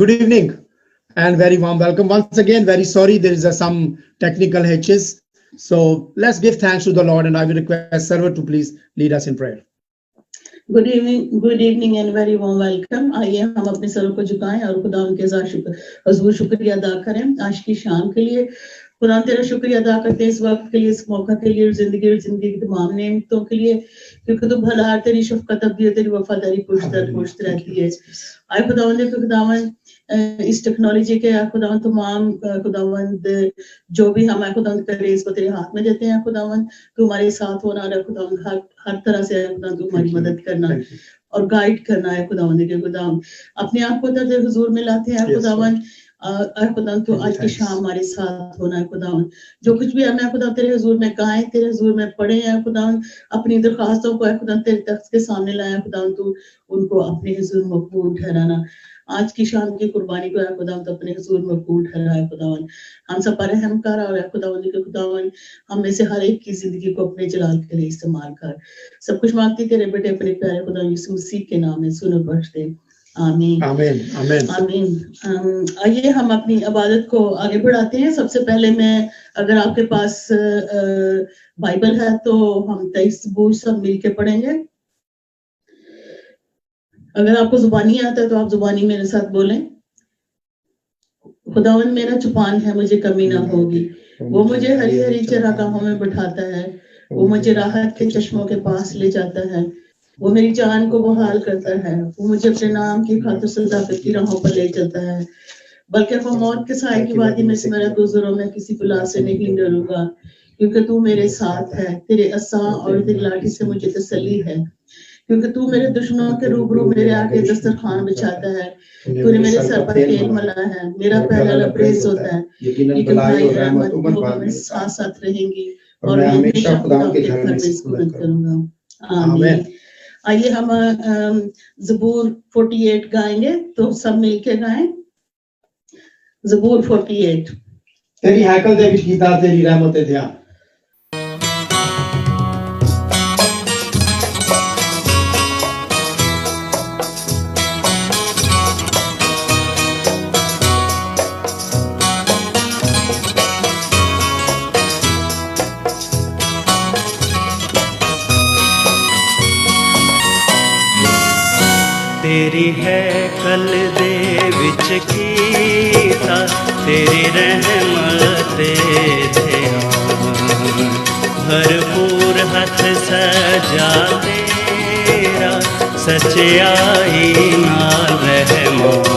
Good evening and very warm welcome. Once again, very sorry there is some technical hitches. So let's give thanks to the Lord, and I will request server to please lead us in prayer. Good evening and very warm welcome. आइए हम अपने सरों को झुकाएं और खुदा उनके हज़ूर शुक्रिया अदा करें आज की शाम के लिए। खुदा तेरा शुक्रिया अदा करते हैं इस वक्त के लिए, इस मौका के लिए, जिंदगी की तमाम नेमतों के लिए, क्योंकि तू भला, तेरी शफकत अब भी, तेरी वफादारी पुष्ट रहती है। आए खुदावंद इस टेक्नोलॉजी के खुदावंद तमाम खुदावंद जो भी हम खुदावंद कर रहे हैं इसको तेरे हाथ में देते हैं। खुदावंद तू हमारे साथ होना है खुदावंद, हर तरह से खुदावंद तू हमारी मदद करना और गाइड करना है खुदावंद के खुदावंद अपने आप को तेरे हुजूर में लाते हैं खुदावंद। खुदावंद तू आज की शाम हमारे साथ होना है खुदावंद। जो कुछ भी हमें खुदा तेरे हुजूर में गाएं, तेरे हुजूर में पढ़े हैं खुदावंद, अपनी दरख्वास्तों को खुदावंद तेरे तख्त के सामने लाया खुदावंद, तू उनको अपने हुजूर मकबूल ठहराना। आज की शाम की कुर्बानी को खुदावंद अपने हुजूर मकबूल ठहराए खुदावंद। हम सब पर रहम कर और खुदावंद हम में से हर एक की जिंदगी को अपने जलाल के लिए इस्तेमाल कर। सब कुछ मांगती तेरे बेटे अपने प्यारे खुदा यीशु मसीह के नाम में सुन और बख्श दे। आमीन आमीन आमीन आमीन। आइए हम अपनी इबादत को आगे बढ़ाते हैं। सबसे पहले मैं, अगर आपके पास बाइबल है तो हम 23 सबूर सब मिलके पढ़ेंगे। अगर आपको जुबानी आता है तो आप जुबानी मेरे साथ बोलें। खुदावंद मेरा चुपान है, मुझे कमी ना होगी। वो मुझे हरी हरी चरागाहों में बिठाता है, वो मुझे राहत के चश्मों के पास ले जाता है। वो मेरी जान को बहाल करता है, वो मुझे अपने नाम की खातिर सदाकत की राहों पर ले चलता है। बल्कि वो मौत के साए की वादी में से मेरा गुजरो, मैं किसी बुला से नहीं डरूंगा, क्योंकि तू मेरे साथ है। तेरे असा और तेरी लाठी से मुझे तसल्ली है, क्योंकि तू मेरे दुश्मनों के रूबरू मेरे आगे दस्तरखान बिछाता है। तूने मेरे सर पर तेल मला है, मेरा पहला लबरेज होता है। यकीनन भलाई और रहमत मेरे साथ साथ रहेंगी और मैं हमेशा खुदा के घर में सुकूनत करूंगा। आमीन। आइए हम ज़बूर 48 गाएंगे, तो सब मिलके गाएं ज़बूर 48। तेरी हैकल दे विच कीता तेरी रहमत ते ध्यान। तेरी हैकल दे विच कीता तेरी रहमत ते ध्यान। भरपूर हथ सजा तेरा, सच्चाई नाल रहमान।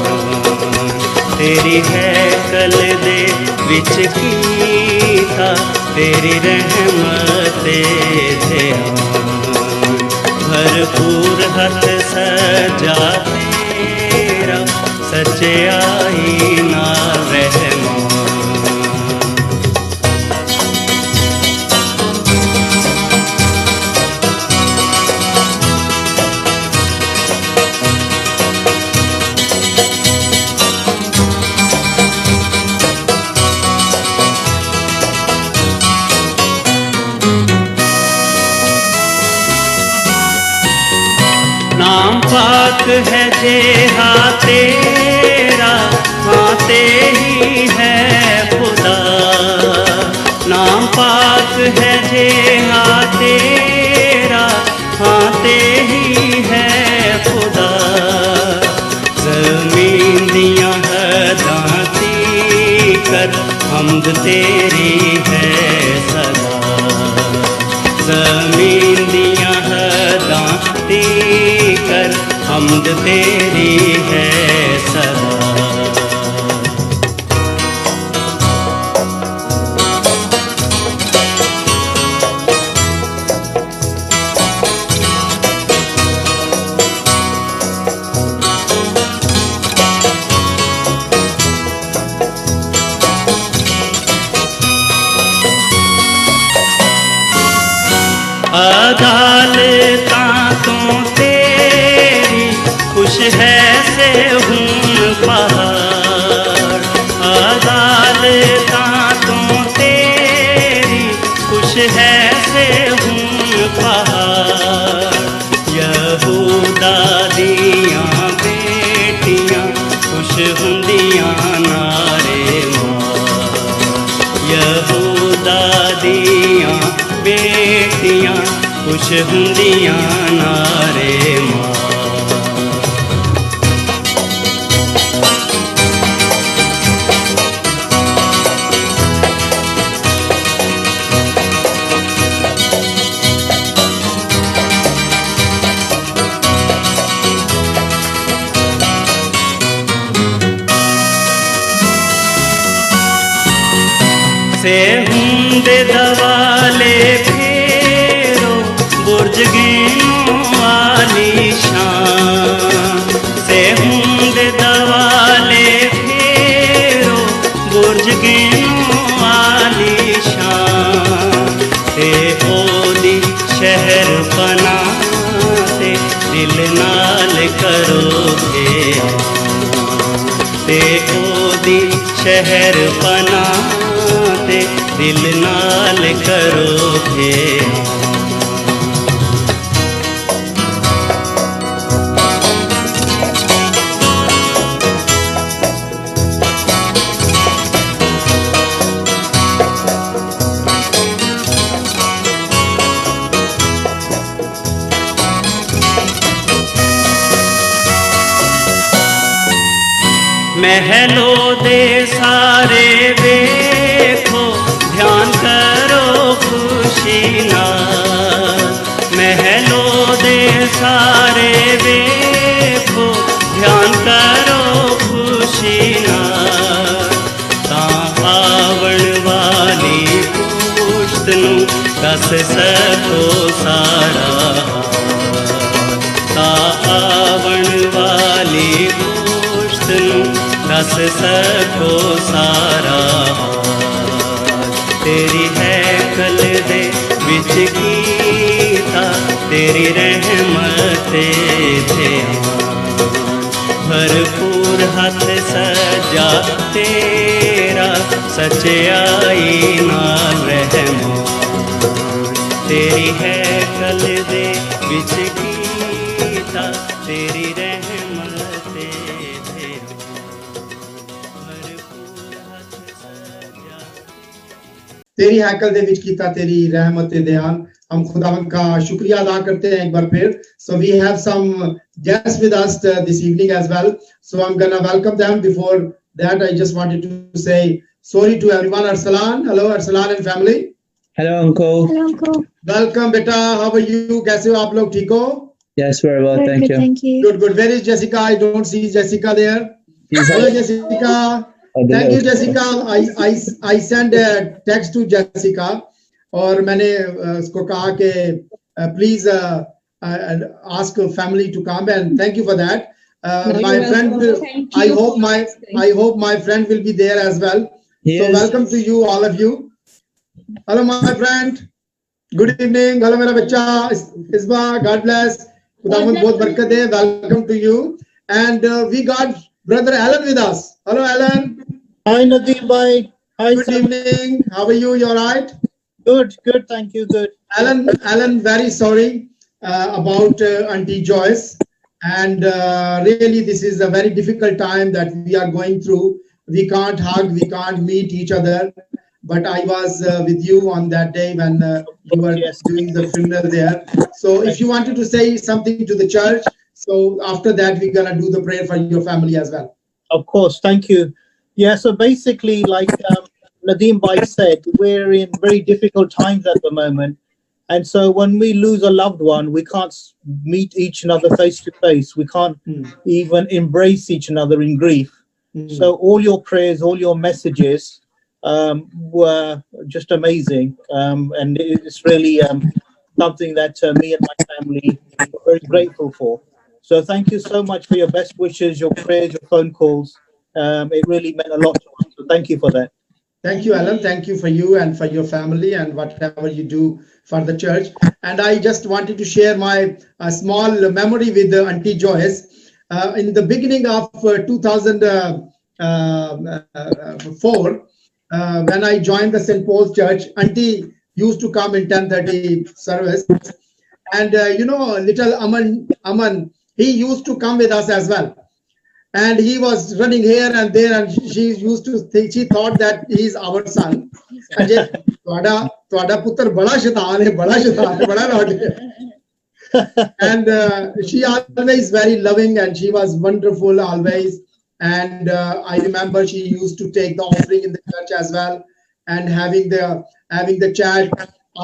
तेरी हैकल दे विच कीता तेरी रहमत ते ध्यान। भरपूर हथ सजा तेरा, सच्चाई नाल रहमान। नाम पाक है जेहा तेरा, हाथे ही है खुदा। नाम पाक है जेहा तेरा, हाथे ही है खुदा। ज़मीन दियां हदां तीकर हम्द तेरी है सदा। ज़मीन दियां हदां तीकर हम्द तेरी है सदा। अदालतां तो तेरी खुश है से खुश हुंदियां नारे मां से हुंदे दवाले फेरो बुर्ज गिनो वाली शान से हुंदे दवाले फेरो बुर्ज गिनो वाली शान ते ओदी शहर पना ते दिल नाल करो ते ओदी शहर पना ते दिल नाल करो महलों दे सारे देखो ध्यान करो खुशी नाल महलों दे सारे देखो ध्यान करो खुशी नाल तां आवण वाली पुश्त नूं दस सको सारा तां आवण वाली पुश्त नूं दस सको सारा तेरी हैकल दे विच कीता तेरी रहमते ध्यान भरपूर हाथ सजा तेरा सच्चाई नाल रहमान तेरी हैकल दे विच कीता तेरी रहमते तेरी हैकल दे विच कीता तेरी रहमत ध्यान हम खुदावंद का शुक्रिया अदा करते हैं एक बार फिर so we have some guests with us this evening as well so I'm gonna welcome them before that I just wanted to say sorry to everyone Arsalan hello Arsalan and family Hello, Uncle. Hello, Uncle. welcome beta how are you कैसे हो आप लोग ठीक हो Yes, very well, Very thank good, you. thank you. good good where is Jessica I don't see Jessica there She's hello at- Jessica at the thank you left. Jessica I sent a text to Jessica और मैंने उसको कहा कि please ask family to come and thank you for that No, my you're friend welcome. will, Thank I you hope for my asking. I hope my friend will be there as well He so is. welcome to you all of you hello my friend good evening hello मेरा बच्चा इसबा God bless खुदावंद बहुत बरकत दे welcome to you and we got brother Alan with us hello Alan Hi Nadeem bhai. Hi good sir. evening how are you you're right Good, thank you, good. Alan very sorry about Auntie Joyce and really this is a very difficult time that we are going through we can't hug we can't meet each other but I was with you on that day when you were Yes. doing the funeral there so if you wanted to say something to the church so after that we're gonna do the prayer for your family as well Of course, thank you. Yeah, so basically, like Nadeem bhai said, we're in very difficult times at the moment. And so when we lose a loved one, we can't meet each another face to face. We can't even embrace each another in grief. So all your prayers, all your messages were just amazing. And it's really something that me and my family are very grateful for. So thank you so much for your best wishes, your prayers, your phone calls. It really meant a lot to us. So thank you for that. Thank you, Alan. Thank you for you and for your family and whatever you do for the church. And I just wanted to share my small memory with Auntie Joyce. In the beginning of 2004, when I joined the St. Paul's Church, Auntie used to come in 10:30 service. And little Aman, he used to come with us as well. and he was running here and there, and she used to think, she thought that he is our son. Ajay ਤੁਹਾਡਾ ਪੁੱਤਰ ਬੜਾ ਸ਼ੈਤਾਨ ਹੈ, ਬੜਾ ਸ਼ੈਤਾਨ ਹੈ, ਬੜਾ naughty ਹੈ. And she always very loving, and she was wonderful always. And I remember she used to take the offering in the church as well, and having the chat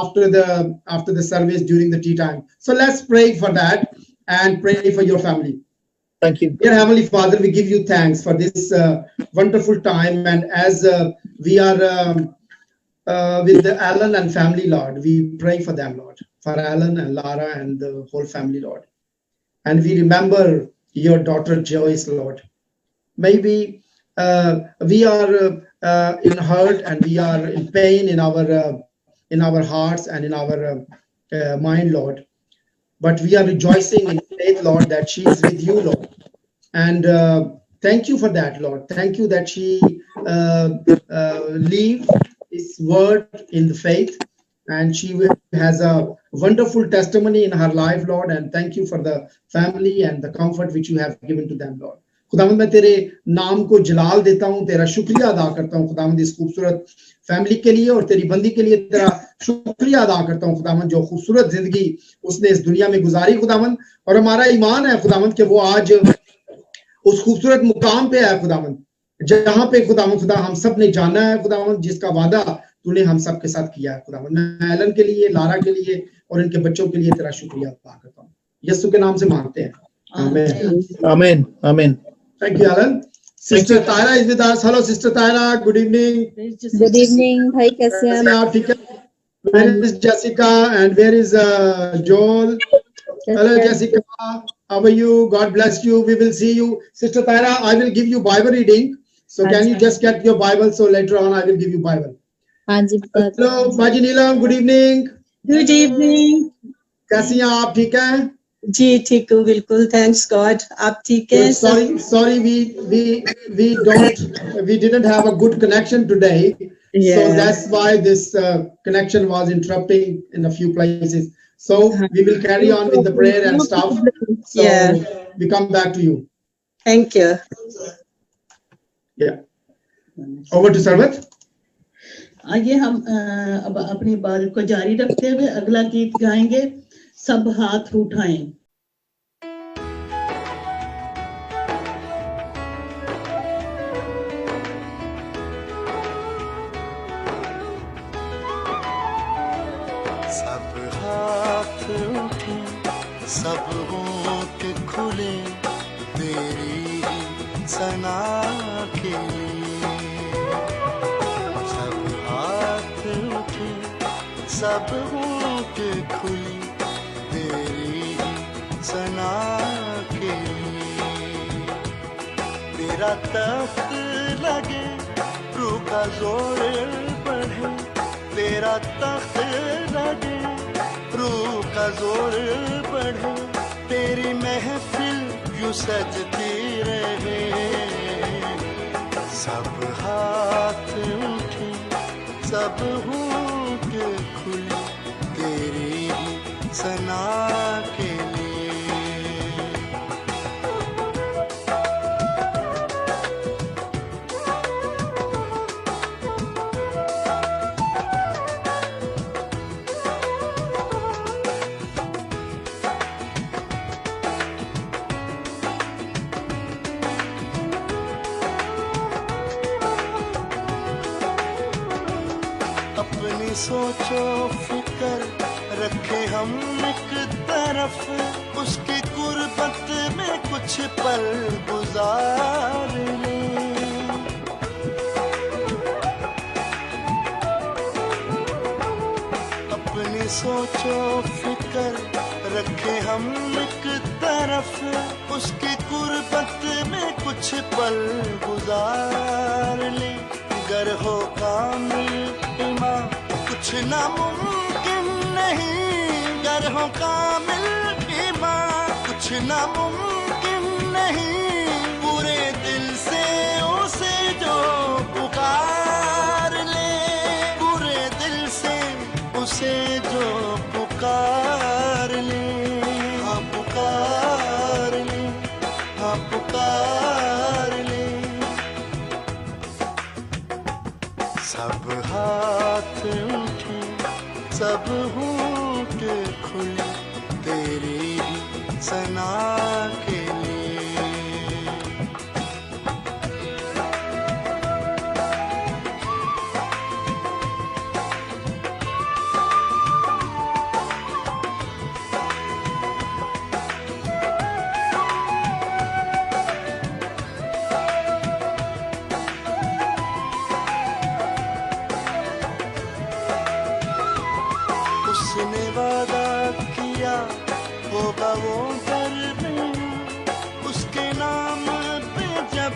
after the service during the tea time. So let's pray for that and pray for your family. Thank you. Dear Heavenly Father, we give you thanks for this wonderful time, and as we are with the Alan and family, Lord, we pray for them, Lord, for Alan and Lara and the whole family, Lord. And we remember your daughter Joyce, Lord. Maybe we are in hurt and we are in pain in our hearts and in our mind, Lord. But we are rejoicing in faith, Lord, that she is with you, Lord. And thank you for that, Lord. Thank you that she leave His word in the faith, and she has a wonderful testimony in her life, Lord. And thank you for the family and the comfort which you have given to them, Lord. खुदावंद मैं तेरे नाम को जलाल देता हूँ, तेरा शुक्रिया अदा करता हूँ खुदावंद इस खूबसूरत फैमिली के लिए और तेरी बंदी के लिए तेरा शुक्रिया अदा करता हूँ खुदावंद, जो खूबसूरत जिंदगी उसने इस दुनिया में गुजारी खुदावंद. और हमारा ईमान है खुदावंद कि वो आज उस खूबसूरत मुकाम पे है खुदावंद, जहाँ पे खुदावंद खुदा हम सब ने जाना है खुदावंद, जिसका वादा तूने हम सब के साथ किया है खुदावंद. मैं एलन के लिए, लारा के लिए और इनके बच्चों के लिए तेरा शुक्रिया अदा करता हूँ. यीशु के नाम से मांगते हैं, आमीन. Amen. Amen. Thank you, Alan. Sister Tyra is with us. Hello, Sister Tyra. Good evening. Good evening भाई, कैसे हैं कैसे आप? ठीक है. Where is Jessica and where is Joel? Hello, Jessica. How are you? God bless you. We will see you. Sister Tyra, I will give you Bible reading. So can you just get your Bible? So later on, I will give you Bible. हाँ जी, Hello, Baji Neelam. Good evening. Good evening कैसी हैं आप? ठीक हैं? जी, ठीक हूँ बिल्कुल, thanks God. आप ठीक हैं? Sorry, we didn't have a good connection today. Yeah. So that's why this connection was interrupting in a few places. So we will carry on with the prayer and stuff. So Yeah. we come back to you. Thank you. Yeah. Over to Sarvat. आइए हम अब अपनी इबादत को जारी रखते हुए अगला गीत गाएंगे, सब हाथ उठाएं. सब हाथ उठे, सब होंठ खुले तेरी सना के लिए. सब हाथ उठे, सब होंठ खुले तेरी सना के लिए. तेरा तख्त लगे, रूह का जोर बढ़े. तेरा तख्त लगे, रूह का जोर बढ़े. तेरी महफिल यूं सजती रहे. सब हाथ उठे, सब होंठ खुले तेरी सना के लिए. अपनी सोचो फिकर रखे हम एक तरफ, उसकी गुर्बत में कुछ पल गुजार लें. अपनी सोचो फिकर रखे हम एक तरफ, उसकी गुर्बत में कुछ पल गुजार लें. गर हो कामिल ईमान कुछ नामुमकिन नहीं. गर हो कामिल ईमान कुछ नामुमकिन नहीं. पूरे दिल से उसे जो पुकार ले, पूरे दिल से उसे जो पुकार ले. हाँ पुकार ले, हाँ पुकार सना के लिए। उसने वादा किया होगा वो घर में, उसके नाम पे जब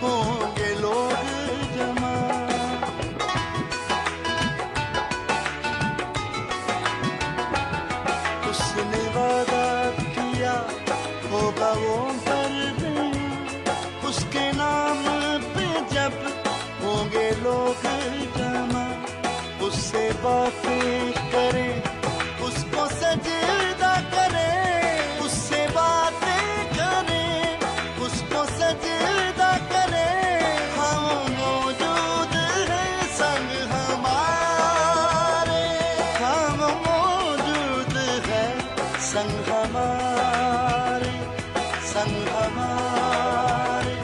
होंगे लोग जमा। उसने वादा किया होगा वो घर में, उसके नाम पे जब होंगे लोग जमा। उससे बातें करें, उसको सजदा करें, उससे बातें करें, उसको सजदा करें। हम मौजूद हैं संग हमारे, हम मौजूद हैं संग हमारे, संग हमारे,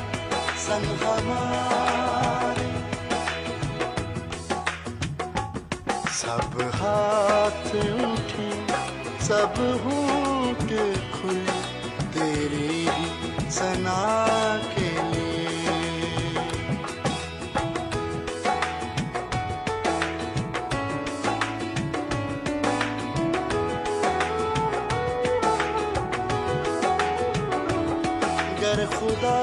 संग हमारे। सब हाथ उठे, सब होंठ खुले, तेरी ही सना के लिए। गर खुदा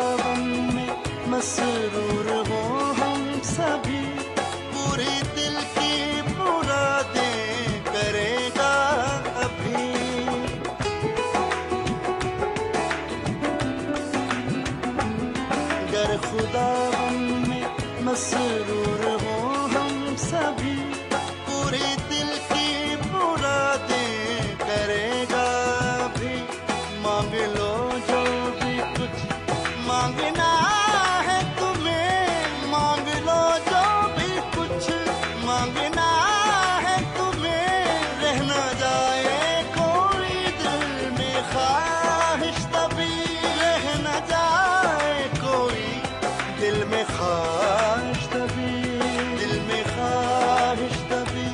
में मसरूर हो हम सभी, पूरे दिल की मुरादें करेगा अभी। गर खुदा में मसरूर हो हम सभी, पूरे दिल की मुरादें करेगा अभी। मांग लो जो भी कुछ मांगना है तुम्हें, मांग लो जो भी कुछ मांगना है तुम्हें। रह न जाए कोई दिल में ख्वाहिश तभी, रह न जाए कोई दिल में ख्वाहिश तभी, दिल में ख्वाहिश तभी,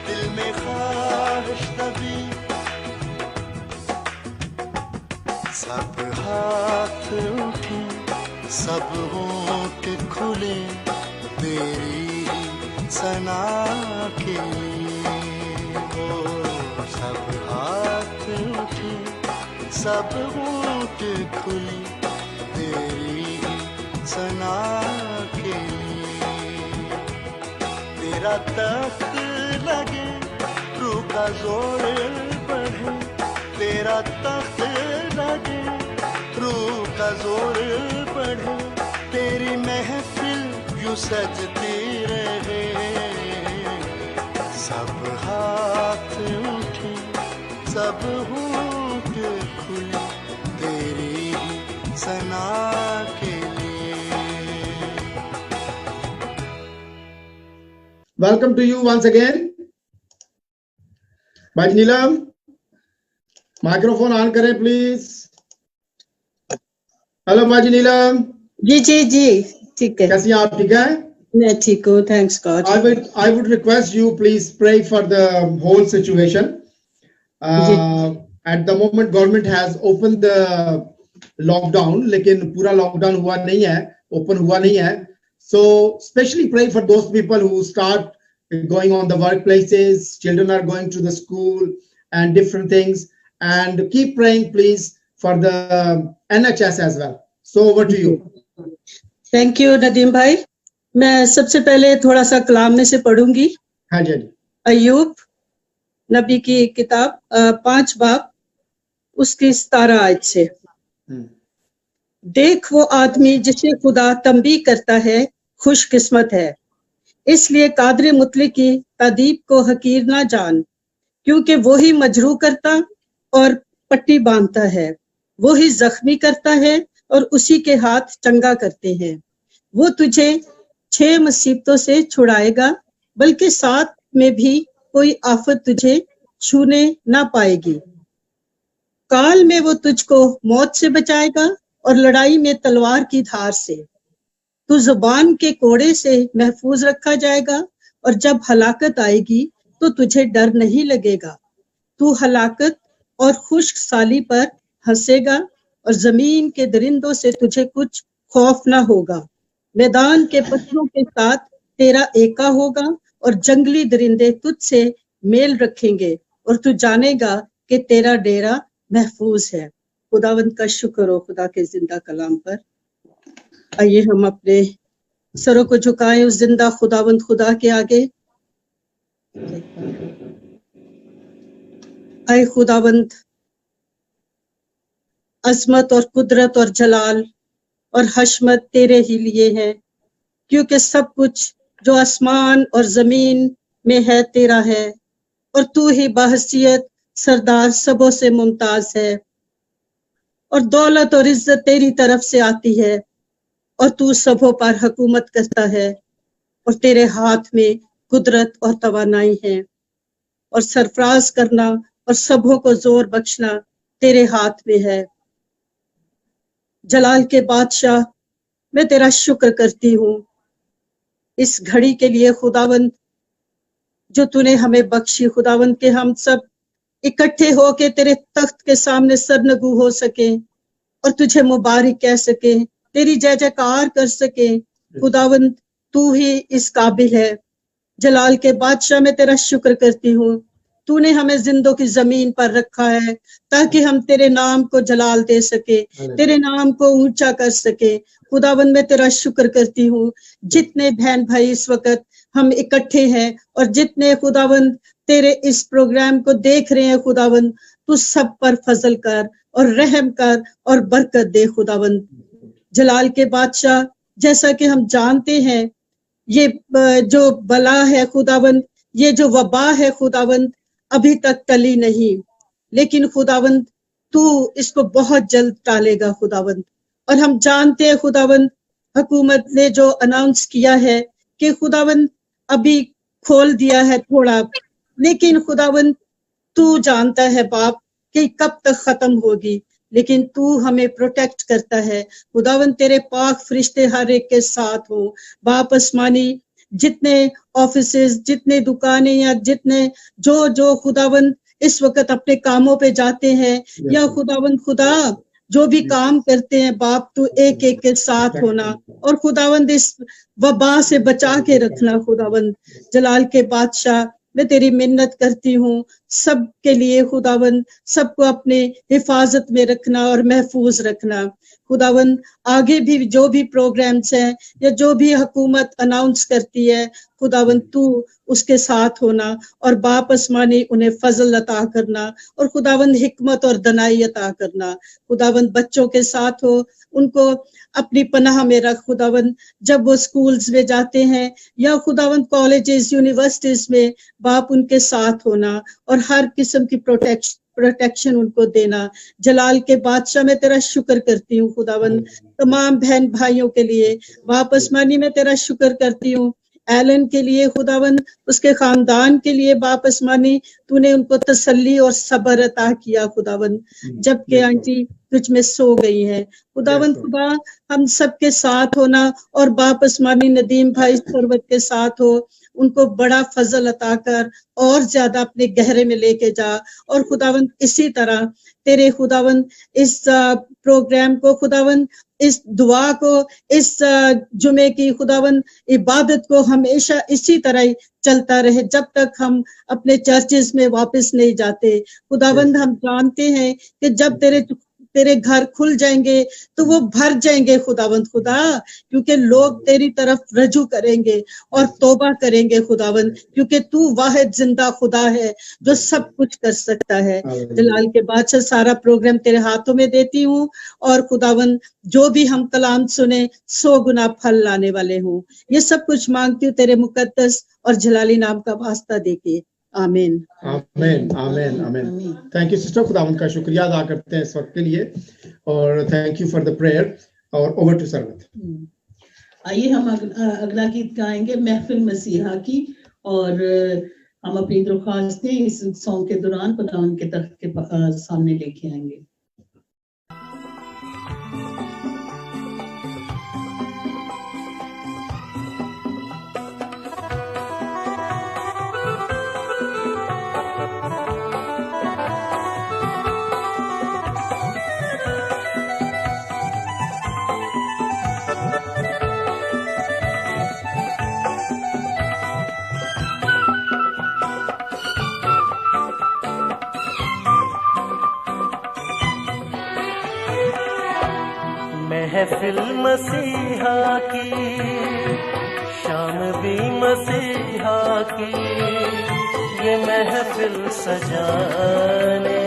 दिल में ख्वाहिश तभी। सब हाथ उठे, सब होंठ खुले, तेरी ही सना के लिए। ओ सब हाथ उठे, सब होंठ खुले, तेरी ही सना के लिए। तेरा तख्त लगे, रूह का जोर बढ़े, तेरा तख्त लगे, रूह का जोर बढ़े। तेरी महफिल यूं सजती रहे, सब हाथ उठे, सब होंठ खुले, तेरी ही सना के लिए। Welcome to you once again. भाई नीलम, माइक्रोफोन ऑन करें प्लीज। हेलो माजी नीलम, जी जी जी, ठीक है, कैसी हैं आप? ठीक है? मैं ठीक हूँ, thanks God. I would request you please pray for the whole situation. At the moment government has opened the lockdown, लेकिन पूरा लॉकडाउन हुआ नहीं है, ओपन हुआ नहीं है. So especially pray for those people who start going on the workplaces, children are going to the school and different things, and keep praying please for the NHS as well. So over to you. Thank you Nadeem भाई। मैं सबसे पहले थोड़ा सा कलाम में से पढ़ूंगी। हाँ जी, हाँ जी। अय्यूब नबी की किताब 5 बाब उसकी 17 आयत से। देख वो आदमी जिसे खुदा तंबी करता है खुशकिस्मत है, इसलिए कादर मुतलक की तादीब को हकीर ना जान, क्योंकि वो ही मजरू करता और पट्टी बांधता है, वो ही जख्मी करता है और उसी के हाथ चंगा करते हैं। वो तुझे 6 मुसीबतों से छुड़ाएगा, बल्कि 7 में भी कोई आफत तुझे छूने ना पाएगी। काल में वो तुझको मौत से बचाएगा और लड़ाई में तलवार की धार से। तू जुबान के कोड़े से महफूज रखा जाएगा और जब हलाकत आएगी तो तुझे डर नहीं लगेगा। तू हलाकत और खुश्क साली पर हंसेगा और जमीन के दरिंदों से तुझे कुछ खौफ ना होगा। मैदान के पत्थरों के साथ तेरा एका होगा और जंगली दरिंदे तुझसे मेल रखेंगे और तू जानेगा कि तेरा डेरा महफूज है। खुदावंद का शुक्र हो खुदा के जिंदा कलाम पर। आइए हम अपने सरों को झुकाएं उस जिंदा खुदावंद खुदा के आगे। आए खुदावंद, अजमत और कुदरत और जलाल और हशमत तेरे ही लिए है, क्योंकि सब कुछ जो आसमान और जमीन में है तेरा है और तू ही बहसियत सरदार सबों से मुमताज है और दौलत और इज्जत तेरी तरफ से आती है और तू सबों पर हुकूमत करता है और तेरे हाथ में कुदरत और तवानाई है और सरफराज करना और सबों को जोर बख्शना तेरे हाथ में है। जलाल के बादशाह, मैं तेरा शुक्र करती हूँ इस घड़ी के लिए खुदावंद जो तूने हमें बख्शी। खुदावंद के हम सब इकट्ठे होके तेरे तख्त के सामने सरनगू हो सके और तुझे मुबारक कह सके, तेरी जय जयकार कर सके। खुदावंद तू ही इस काबिल है। जलाल के बादशाह, मैं तेरा शुक्र करती हूँ तूने हमें जिंदों की जमीन पर रखा है ताकि हम तेरे नाम को जलाल दे सके, तेरे नाम को ऊंचा कर सके। खुदावंद मैं तेरा शुक्र करती हूँ जितने बहन भाई इस वक्त हम इकट्ठे हैं और जितने खुदावंद तेरे इस प्रोग्राम को देख रहे हैं, खुदावंद तू सब पर फजल कर और रहम कर और बरकत दे। खुदावंद जलाल के बादशाह, जैसा कि हम जानते हैं ये जो बला है खुदावंद, ये जो वबा है खुदावंद, अभी तक टली नहीं, लेकिन खुदावंद तू इसको बहुत जल्द टालेगा खुदावंद। और हम जानते हैं खुदावंद हुकूमत ने जो अनाउंस किया है कि खुदावंद अभी खोल दिया है थोड़ा, लेकिन खुदावंद तू जानता है बाप कि कब तक खत्म होगी, लेकिन तू हमें प्रोटेक्ट करता है। खुदावंद तेरे पाक फरिश्ते हर एक के साथ हो बाप आसमानी, जितने ऑफिसेस, जितने दुकानें या जितने जो खुदावंद इस वक्त अपने कामों पे जाते हैं या खुदावंद खुदा जो भी काम करते हैं बाप, तू एक एक के साथ होना और खुदावंद इस वबा से बचा के रखना। खुदावंद जलाल के बादशाह, मैं तेरी मिन्नत करती हूँ सब के लिए खुदावंद, सबको अपने हिफाजत में रखना और महफूज रखना। खुदावंद आगे भी जो भी प्रोग्राम्स हैं या जो भी हुकूमत अनाउंस करती है, खुदावंद तू उसके साथ होना और बाप आसमानी उन्हें फजल अता करना और खुदावंद हिकमत और दनाई अता करना। खुदावंद बच्चों के साथ हो, उनको अपनी पनाह में रख खुदावंद, जब वो स्कूल्स में जाते हैं या खुदावंद कॉलेजेस यूनिवर्सिटीज में, बाप उनके साथ होना और हर किस्म की प्रोटेक्शन उनको देना। जलाल के बादशाह, मैं तेरा शुक्र करती हूँ खुदावंद तमाम बहन भाइयों के लिए। बाप आसमानी मैं तेरा शुक्र करती हूँ एलन के लिए खुदावंद, उसके खानदान के लिए बाप आसमानी, तूने उनको तसल्ली और सब्र अता किया खुदावंद, जबकि आंटी तुझ में सो गई है। खुदावंद खुदा हम सबके साथ होना और बाप आसमानी नदीम भाई सरवत के साथ हो, उनको बड़ा फजल अता कर और ज्यादा अपने गहरे में लेके जा। और खुदावंद इसी तरह तेरे खुदावंद इस प्रोग्राम को खुदावंद, इस दुआ को, इस जुमे की खुदावंद इबादत को हमेशा इसी तरह ही चलता रहे जब तक हम अपने चर्चेस में वापस नहीं जाते। खुदावंद हम जानते हैं कि जब तेरे घर खुल जाएंगे तो वो भर जाएंगे खुदावंद खुदा, क्योंकि लोग तेरी तरफ रजू करेंगे और तौबा करेंगे खुदावंद, क्योंकि तू वाहिद जिंदा खुदा है जो सब कुछ कर सकता है। जलाल के बादशाह, सारा प्रोग्राम तेरे हाथों में देती हूँ और खुदावंद जो भी हम कलाम सुने 100 गुना फल लाने वाले हूँ। ये सब कुछ मांगती हूँ तेरे मुकद्दस और जलाली नाम का वास्ता देके, आमीन आमीन आमीन आमीन। थैंक यू सिस्टर, खुदावंद का शुक्रिया अदा करते हैं इस वक्त के लिए और thank you for the prayer. और ओवर टू सरवत। आइए हम अगला गीत गाएंगे महफिल मसीहा की, और हम अपनी दरख्वास्तें इस सॉन्ग के दौरान खुदावन के तख्त के सामने लेके आएंगे। महफिल मसीहा की, शाम भी मसीहा की, ये महफिल सजाने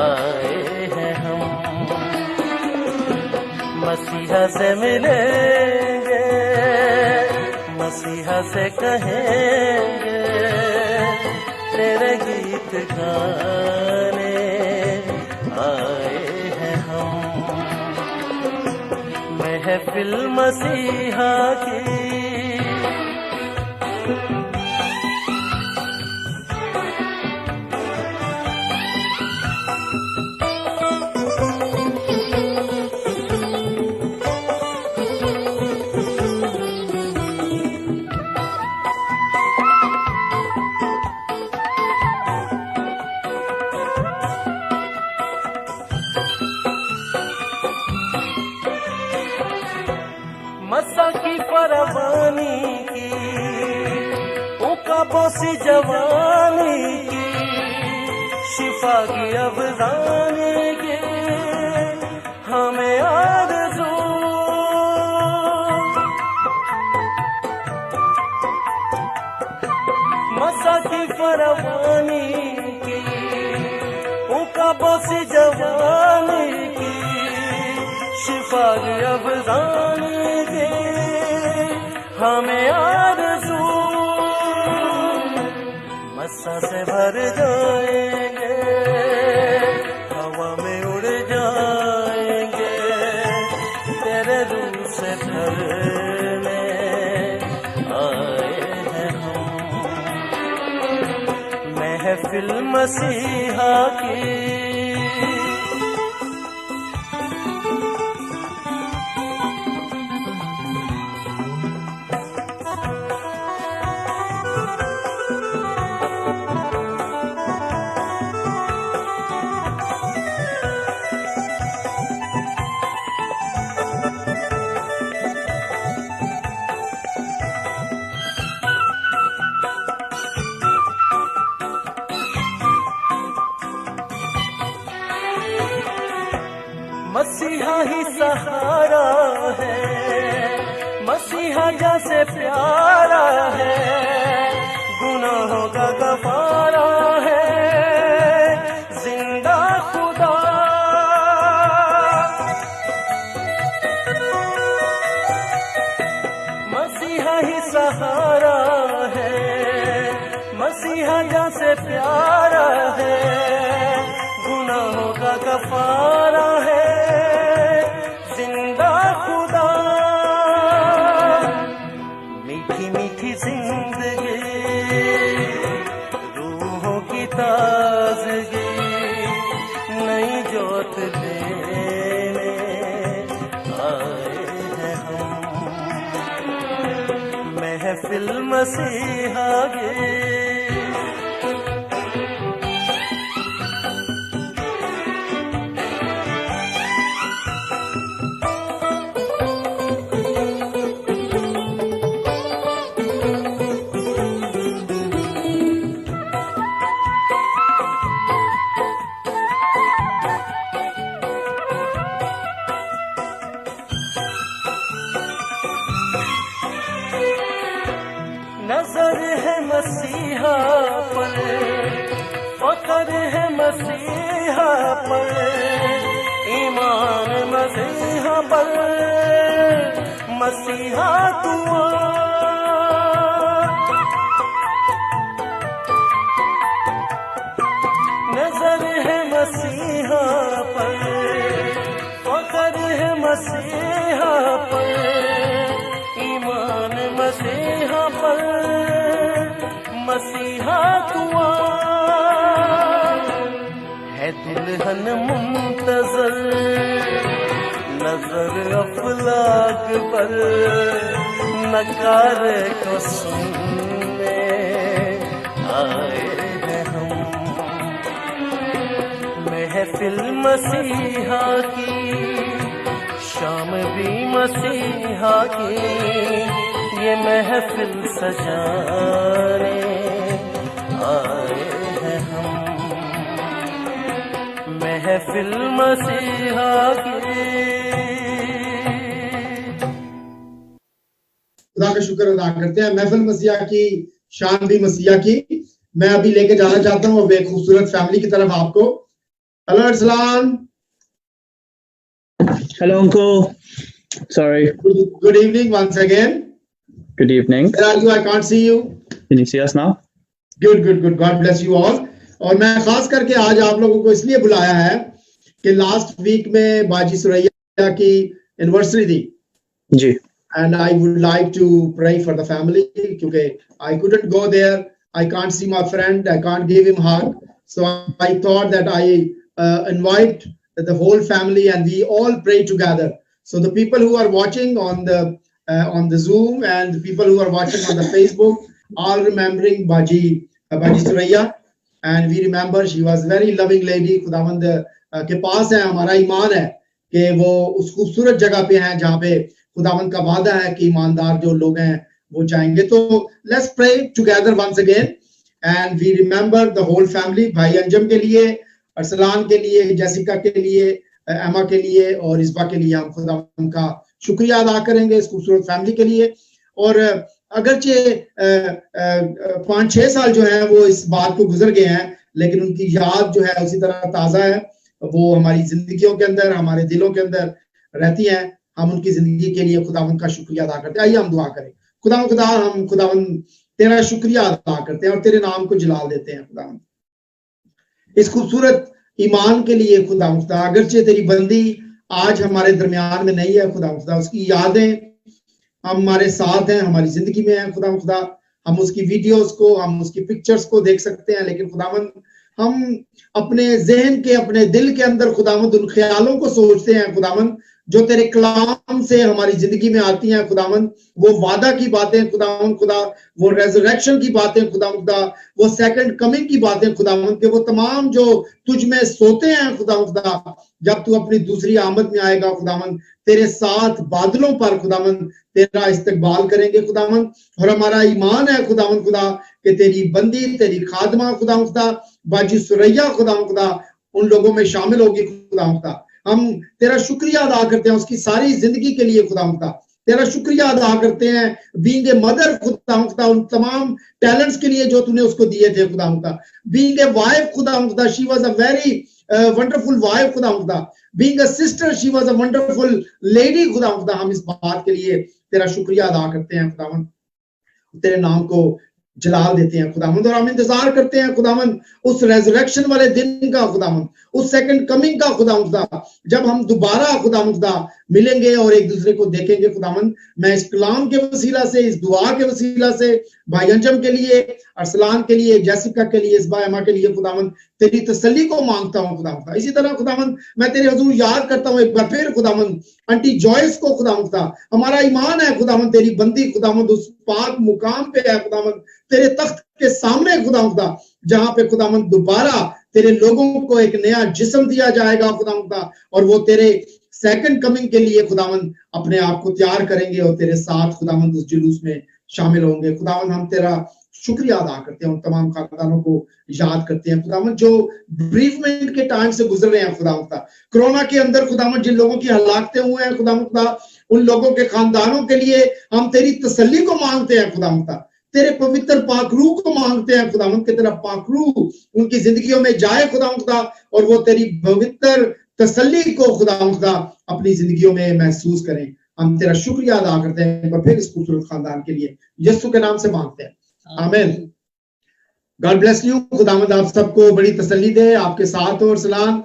आए हैं हम। मसीहा से मिलेंगे, मसीहा से कहेंगे, तेरे गीत गाने आए हैं हम। महफिल मसीहा की, मसा की परवानी की, उकाबोसी जवानी की, शिफा की अवजानी की, हमें आरज़ू। मसा की परवानी की, उकाबोसी जवानी की, शिफा की अवजानी, हमें आरज़ू। मस्सा से भर जाएंगे, हवा में उड़ जाएंगे, तेरे रूह से ढलने आए हैं हम। महफिल मसीहा की, मसीहा ही सहारा है, मसीहा जैसे प्यारा है, गुनाहों का गफारा है, जिंदा खुदा। मसीहा ही सहारा है, मसीहा जैसे प्यारा है, गुनाहों का गफारा है, जिंदा खुदा। मीठी मीठी जिंदगी, रूहों की ताजगी, नई जोत देने आए हैं हम। महफिल मसीहा की, नजर है मसीहा पर, फख्र है मसीहा पर, ईमान मसीहा पर, मसीहा दुआ। नजर है मसीहा पर, फख्र है मसीहा पर, ईमान मसीहा पर, मसीहा तू आ, है दुल्हन मुंतजर नजर अफलाक पर, नकारे को सुनने आए हैं हम। महफिल मसीहा की, शाम भी मसीहा की, ये महफिल सजाने आए हैं हम। महफिल मसीहा की। खुदा का शुक्र अदा करते हैं। महफिल मसीहा की, शान भी मसीहा की। मैं अभी लेके जाना चाहता हूँ अब एक खूबसूरत फैमिली की तरफ आपको। Hello Arsalan. Hello, Uncle. Sorry. Good evening once again. Good evening. Where are you? I can't see you. Can you see us now? Good. God bless you all. और मैं खास करके आज आप लोगों को इसलिए बुलाया है कि लास्ट वीक में बाजी सुरैया की एनिवर्सरी थी जी। and I would like to pray for the family क्योंकि I couldn't go there. I can't see my friend. I can't give him hug. So I thought that I invite the whole family and we all pray together. So the people who are watching on the Zoom and the people who are watching on the Facebook, all remembering Baji Suraya, and we remember she was very loving lady. खुदावंद के पास है हमारा ईमान है कि वो उस खूबसूरत जगह पे हैं जहाँ पे खुदावंद का वादा है कि ईमानदार जो लोग हैं वो जाएंगे। तो let's pray together once again and we remember the whole family। भाई अंजम के लिए, अरसलान के लिए, जेसिका के लिए, एमा के लिए और इस्बा के लिए हम खुदा का शुक्रिया अदा करेंगे इस खूबसूरत फैमिली के लिए। और अगरचे 5-6 साल जो है वो इस बात को गुजर गए हैं, लेकिन उनकी याद जो है उसी तरह ताज़ा है। वो हमारी जिंदगियों के अंदर, हमारे दिलों के अंदर रहती हैं। हम उनकी जिंदगी के लिए खुदावंद का शुक्रिया अदा करते हैं। आइए हम दुआ करें। खुदा हम खुदावंद तेरा शुक्रिया अदा करते हैं और तेरे नाम को जलाल देते हैं खुदावंद इस खूबसूरत ईमान के लिए। खुदा अगरचे तेरी बंदी आज हमारे दरमियान में नहीं है खुदा, उसकी यादें हमारे साथ हैं, हमारी जिंदगी में है खुदा। हम उसकी वीडियोस को, हम उसकी पिक्चर्स को देख सकते हैं, लेकिन खुदावंद हम अपने जहन के, अपने दिल के अंदर खुदावंद उन ख्यालों को सोचते हैं खुदावंद जो तेरे कलाम से हमारी जिंदगी में आती हैं खुदावंद। वो वादा की बातें खुदावंद, वो रेजरेक्शन की बातें खुदावंद, वो सेकंड कमिंग की बातें खुदावंद के वो तमाम जो तुझ में सोते हैं खुदावंद, जब तू अपनी दूसरी आमद में आएगा खुदावंद तेरे साथ बादलों पर खुदावंद तेरा इस्तकबाल करेंगे खुदावंद। और हमारा ईमान है खुदावंद कि तेरी बंदी, तेरी खादमा खुदावंद बाजी सुरैया खुदावंद उन लोगों में शामिल होगी खुदावंद। हम तेरा शुक्रिया अदा करते हैं उसकी सारी जिंदगी के लिए खुदावंद। तेरा शुक्रिया अदा करते हैं बीइंग ए मदर खुदावंद, उन तमाम टैलेंट्स के लिए जो तूने उसको दिए थे खुदावंद। बीइंग ए वाइफ खुदावंद, she was a very wonderful wife खुदावंद। Being a sister, she was a wonderful lady खुदावंद। हम इस बात के लिए तेरा शुक्रिया अदा करते हैं खुदावंद, तेरे नाम को जलाल देते हैं खुदावंद। और हम इंतजार करते हैं खुदावंद उस रेजरेक्शन वाले दिन का खुदावंद, उस सेकंड कमिंग का खुदावंद, जब हम दोबारा खुदावंद मिलेंगे और एक दूसरे को देखेंगे खुदावंद। मैं इस कलाम के वसीला से, इस दुआ के वसीला से भाई अंजम के लिए, अरसलान के लिए, जेसिका के लिए, इस्बा एमा के लिए खुदावंद तेरी तसल्ली को मांगता हूं खुदावंद। इसी तरह खुदावंद मैं तेरे हुजूर याद करता हूं एक बार फिर खुदावंद आंटी जॉयस को खुदावंद। हमारा ईमान है खुदावंद तेरी बंदी खुदावंद उस पाक मुकाम पे है खुदावंद, तेरे तख्त के सामने खुदावंद, जहां पे खुदावंद दोबारा तेरे लोगों को एक नया जिस्म दिया जाएगा खुदावंद, और वो तेरे सेकंड कमिंग के लिए खुदावंद अपने आप को तैयार करेंगे और तेरे साथ खुदावंद उस जुलूस में शामिल होंगे खुदावंद। हम तेरा शुक्रिया अदा करते हैं, उन तमाम खानदानों को याद करते हैं खुदावंद जो ब्रीफमेंट के टाइम से गुजर रहे हैं खुदावंद। कोरोना के अंदर खुदावंद जिन लोगों की हलाकतें हुए हैं खुदावंद, उन लोगों के खानदानों के लिए हम तेरी तसल्ली को मांगते हैं खुदावंद, तेरे पवित्र पाकरू को मांगते हैं खुदावंद कि तेरा पाकरू उनकी जिंदगियों में जाए खुदावंद, और वो तेरी पवित्र तसल्ली को खुदावंद अपनी जिंदगियों में महसूस करें। हम तेरा शुक्रिया अदा करते हैं और फिर इस खूबसूरत खानदान के लिए यीशु के नाम से मांगते हैं, आमीन। God bless you. खुदावंद आप सबको बड़ी तसल्ली दे, आपके साथ हो Arsalan.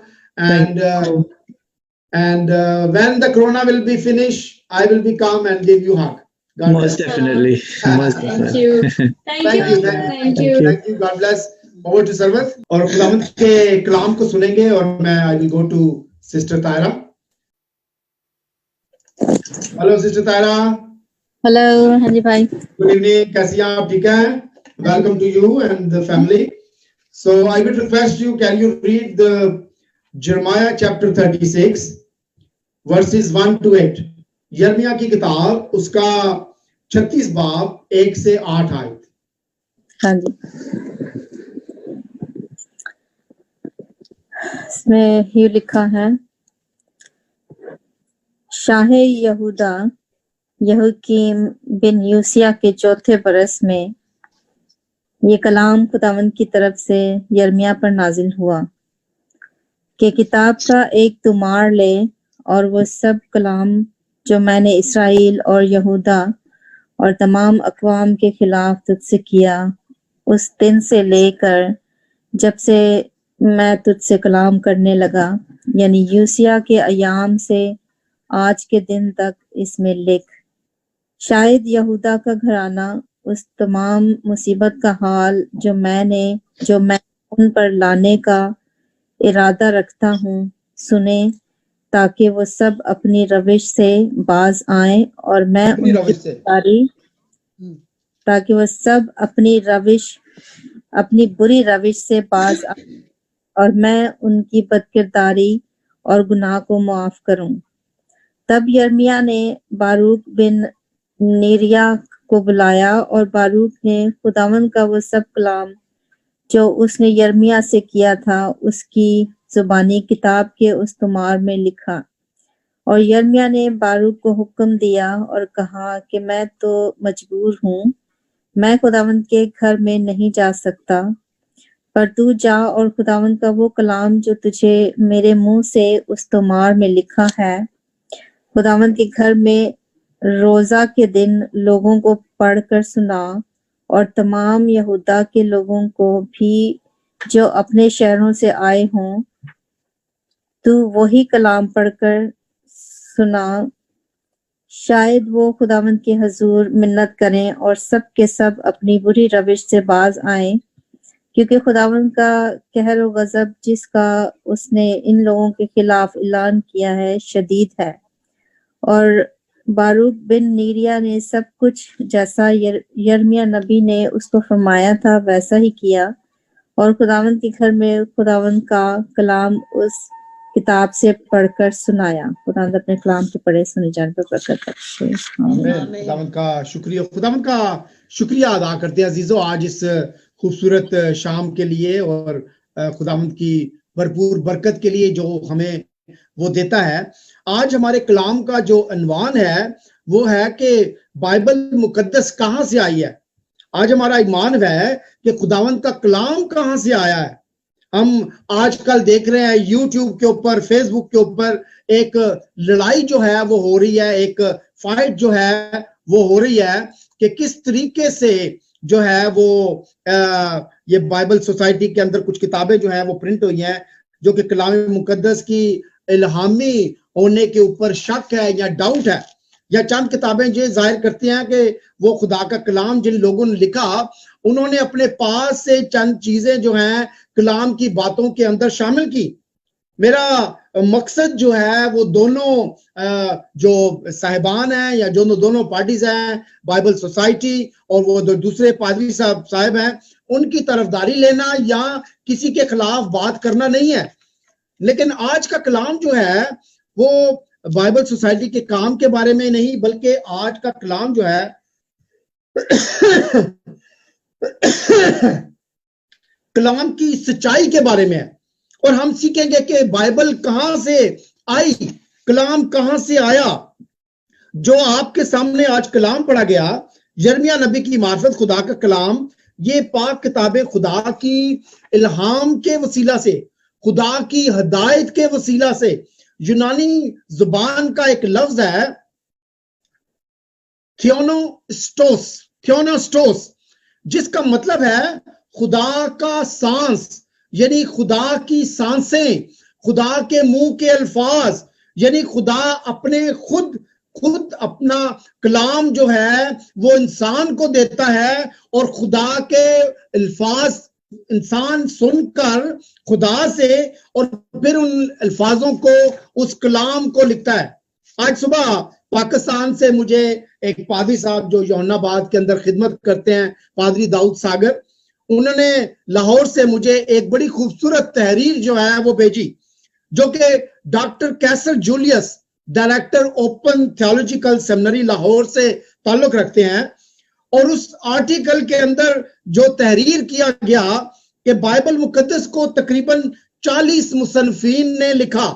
And when the corona will be finished, I will be come and give you hug. God Most bless. definitely. Most Thank definitely. you. Thank you. Thank you. Thank you. God bless. Over to Sarwat. और खुदावंद के कलाम को सुनेंगे और मैं I will go to Sister Tyra. Hello Sister Tyra. Hello हाँ जी भाई Good evening. कैसी हैं आप? ठीक हैं? Welcome to you and the family. So I would request you, can you read the Jeremiah chapter 36 verses 1 to 8. यर्मिया की किताब उसका 36 बाब 1 से 8 आयत. हाँ जी इसमें ये लिखा है शाह यहूदा यहोकीम बिन यूसिया के चौथे बरस में ये कलाम खुदावंद की तरफ से यर्मिया पर नाजिल हुआ कि किताब का एक तुमार ले और वो सब कलाम जो मैंने इसराइल और यहूदा और तमाम अक़वाम के खिलाफ तुझसे किया उस दिन से लेकर जब से मैं तुझसे कलाम करने लगा यानी यूसिया के अयाम से आज के दिन तक इसमें लिख। शायद यहूदा का घराना उस तमाम मुसीबत का हाल जो मैं उन पर लाने का इरादा रखता हूँ सुने ताकि वो सब अपनी रविश से बाज आएं और मैं ताकि वो सब अपनी बुरी रविश से बाज आएं और मैं उनकी बदकिरदारी और गुनाह को मुआफ करूं। तब यर्मिया ने बारूक बिन नेरिया को बुलाया और बारूक ने खुदावंद का वो सब कलाम जो उसने यर्मिया से किया था उसकी जुबानी किताब के उस तुमार में लिखा। और यर्मिया ने बारूक को हुक्म दिया और कहा कि मैं तो मजबूर हूँ, मैं खुदावंद के घर में नहीं जा सकता, पर तू जा और खुदावंद का वो कलाम जो तुझे मेरे मुंह से उस तुमार में लिखा है खुदावंद के घर में रोजा के दिन लोगों को पढ़कर सुना और तमाम यहूदा के लोगों को भी जो अपने शहरों से आए हों तू वही कलाम पढ़कर सुना। शायद वो खुदावंद के हजूर मिन्नत करें और सब के सब अपनी बुरी रविश से बाज आएं क्योंकि खुदावंद का कहर और गजब जिसका उसने इन लोगों के खिलाफ ऐलान किया है शदीद है। और बारूक बिन नीरिया ने सब कुछ जैसा यर्मिया नबी ने उसको फरमाया था वैसा ही किया और खुदावंद के घर में खुदावंद का कलाम उस किताब से पढ़कर सुनाया। खुदावंद अपने कलाम के पढ़े सुने जाने पर बरकत बख्शे। खुदावंद का शुक्रिया अदा करते हैं अजीजों आज इस खूबसूरत शाम के लिए और खुदावंद की भरपूर बरकत के लिए जो हमें वो देता है। आज हमारे कलाम का जो अनवान है वो है कि बाइबल मुकद्दस कहाँ से आई है। आज हमारा ईमान है कि खुदावंद का कलाम कहाँ से आया है। हम आजकल देख रहे हैं यूट्यूब के ऊपर फेसबुक के ऊपर एक लड़ाई जो है वो हो रही है, एक फाइट जो है वो हो रही है कि किस तरीके से जो है वो ये बाइबल सोसाइटी के अंदर कुछ किताबें जो है वो प्रिंट हुई हैं जो कि कलाम मुकद्दस की इल्हामी होने के ऊपर शक है या डाउट है या चंद किताबें जो जाहिर करती हैं कि वो खुदा का कलाम जिन लोगों ने लिखा उन्होंने अपने पास से चंद चीजें जो हैं कलाम की बातों के अंदर शामिल की। मेरा मकसद जो है वो दोनों जो साहिबान हैं या जो दोनों पार्टीज हैं बाइबल सोसाइटी और वो दूसरे पादरी साहब हैं उनकी तरफदारी लेना या किसी के खिलाफ बात करना नहीं है। लेकिन आज का कलाम जो है वो बाइबल सोसाइटी के काम के बारे में नहीं बल्कि आज का कलाम जो है कलाम की सच्चाई के बारे में है। और हम सीखेंगे कि बाइबल कहां से आई, कलाम कहां से आया। जो आपके सामने आज कलाम पढ़ा गया यर्मिया नबी की मार्फत खुदा का कलाम, ये पाक किताबें खुदा की इल्हाम के वसीला से, खुदा की हदायत के वसीला से, यूनानी जुबान का एक लफ्ज है थियोनोस्टोस जिसका मतलब है खुदा का सांस, यानी खुदा की सांसें, खुदा के मुंह के अल्फाज, यानी खुदा अपने खुद खुद अपना कलाम जो है वो इंसान को देता है और खुदा के अल्फाज इंसान सुनकर खुदा से और फिर उन अल्फाजों को उस कलाम को लिखता है। आज सुबह पाकिस्तान से मुझे एक पादरी साहब जो यौनाबाद के अंदर खिदमत करते हैं, पादरी दाऊद सागर, उन्होंने लाहौर से मुझे एक बड़ी खूबसूरत तहरीर जो है वो भेजी, जो कि doctor Kaiser Julius, director open theological seminary Lahore से ताल्लुक रखते हैं। और उस आर्टिकल के अंदर जो तहरीर किया गया कि बाइबल मुकद्दस को तकरीबन 40 मुसन्निफीन ने लिखा,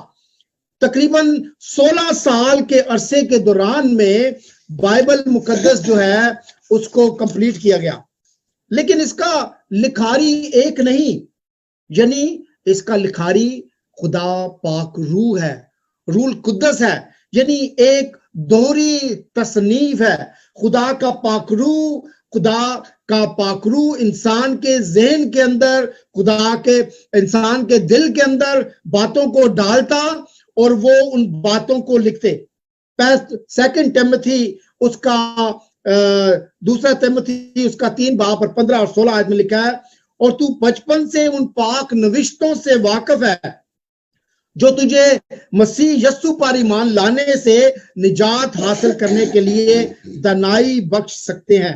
तकरीबन 16 साल के अरसे के दौरान में बाइबल मुकद्दस जो है उसको कंप्लीट किया गया। लेकिन इसका लिखारी एक नहीं, यानी इसका लिखारी खुदा पाक रूह है, रूल कुद्दस है, यानी एक दोहरी तसनीफ है। खुदा का पाकरू, खुदा का पाकरू इंसान के ज़हन के अंदर, खुदा के इंसान के दिल के अंदर बातों को डालता और वो उन बातों को लिखते। 2 तिमोथी उसका दूसरा तिमोथी उसका 3 बाब और 15 और 16 आयत में लिखा है, और तू बचपन से उन पाक नविश्तों से वाकिफ है जो तुझे मसीह यस्सु पर ईमान लाने से निजात हासिल करने के लिए दनाई बख्श सकते हैं।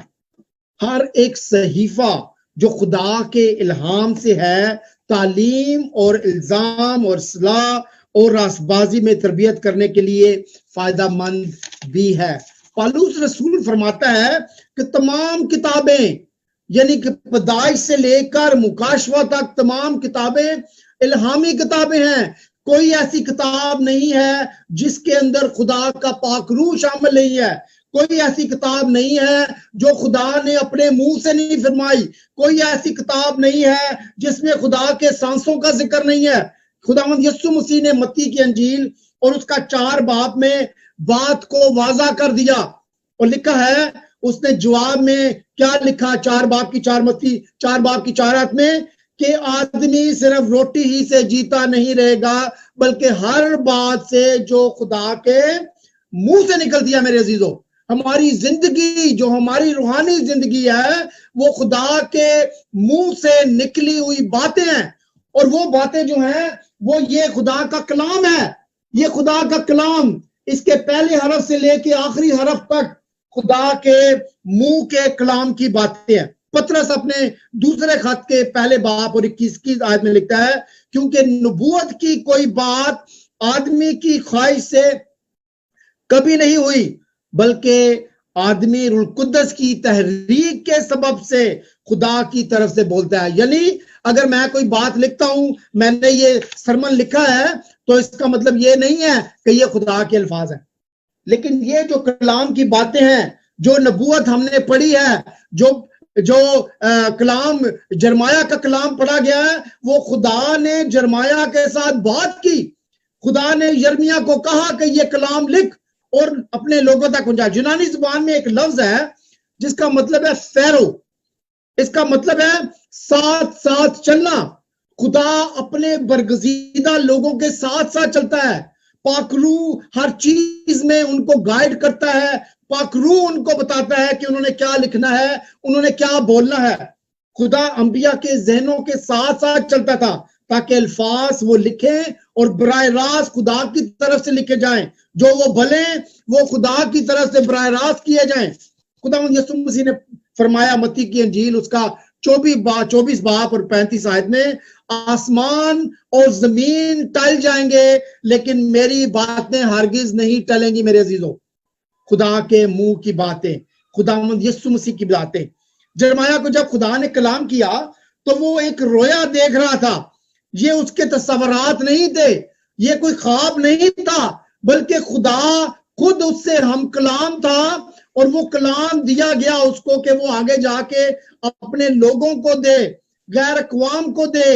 हर एक सहीफा जो खुदा के इल्हाम से है, तालीम और इल्जाम और सलाह और रासबाजी में तरबियत करने के लिए फायदेमंद भी है। पौलुस रसूल फरमाता है कि तमाम किताबें, यानी कि पैदाइश से लेकर मुकाशवा तक तमाम किताबें इल्हामी किताबें हैं। कोई ऐसी किताब नहीं है जिसके अंदर खुदा का पाक रूह शामिल नहीं है। कोई ऐसी किताब नहीं है जो खुदा ने अपने मुंह से नहीं फरमाई। कोई ऐसी किताब नहीं है जिसमें खुदा के सांसों का जिक्र नहीं है। खुदावंद यीशु मसीह ने मत्ती की अंजील और उसका 4 बाब में बात को वाजा कर दिया और लिखा है, उसने जवाब में क्या लिखा, 4 बाब की 4 मत्ती 4 बाब की 4 आयत में, कि आदमी सिर्फ रोटी ही से जीता नहीं रहेगा बल्कि हर बात से जो खुदा के मुंह से निकलती है। मेरे अजीजों, हमारी जिंदगी जो हमारी रूहानी जिंदगी है वो खुदा के मुंह से निकली हुई बातें हैं, और वो बातें जो हैं वो ये खुदा का कलाम है। ये खुदा का कलाम, इसके पहले हरफ से लेके आखिरी हरफ तक खुदा के मुंह के कलाम की बातें हैं। पतरस अपने दूसरे खत के पहले बाब और 21 की आयत में लिखता है, क्योंकि नबूवत की कोई बात आदमी की ख्वाहिश से कभी नहीं हुई, बल्कि आदमी रूह कुद्दस की तहरीक के सबब से खुदा की तरफ से बोलता है। यानी अगर मैं कोई बात लिखता हूं, मैंने ये सरमन लिखा है, तो इसका मतलब ये नहीं है कि ये खुदा के अल्फाज हैं, लेकिन ये जो कलाम की बातें हैं, जो नबूवत हमने पढ़ी है, जो कलाम जरमाया का कलाम पढ़ा गया है, वो खुदा ने जरमाया के साथ बात की। खुदा ने यर्मिया को कहा कि ये कलाम लिख और अपने लोगों तक पहुंचा। यूनानी जुबान में एक लफ्ज है जिसका मतलब है फैरो, इसका मतलब है साथ साथ चलना। खुदा अपने बरगजीदा लोगों के साथ साथ चलता है। पाकरू हर चीज में उनको गाइड करता है। पाकरू उनको बताता है कि उन्होंने क्या लिखना है, उन्होंने क्या बोलना है। खुदा अंबिया के जहनों के साथ साथ चलता था ताकि अल्फाज वो लिखें और बराह रास्त खुदा की तरफ से लिखे जाएं। जो वो भले वो खुदा की तरफ से बराह रास्त किए जाएं। खुदावंद यीशु मसीह ने फरमाया मत्ती की अंजील उसका 24 बाब और 35 आयत में, आसमान और जमीन टल जाएंगे लेकिन मेरी बातें हरगिज नहीं टलेंगी। मेरे अजीजों, खुदा के मुंह की बातें, खुदावंद यीशु मसीह की बातें। जरमाया को जब खुदा ने कलाम किया तो वो एक रोया देख रहा था। ये उसके तस्वरात नहीं थे, ये कोई ख्वाब नहीं था, बल्कि खुदा खुद उससे हम कलाम था और वो कलाम दिया गया उसको कि वो आगे जाके अपने लोगों को दे, गैर अक़वाम को दे।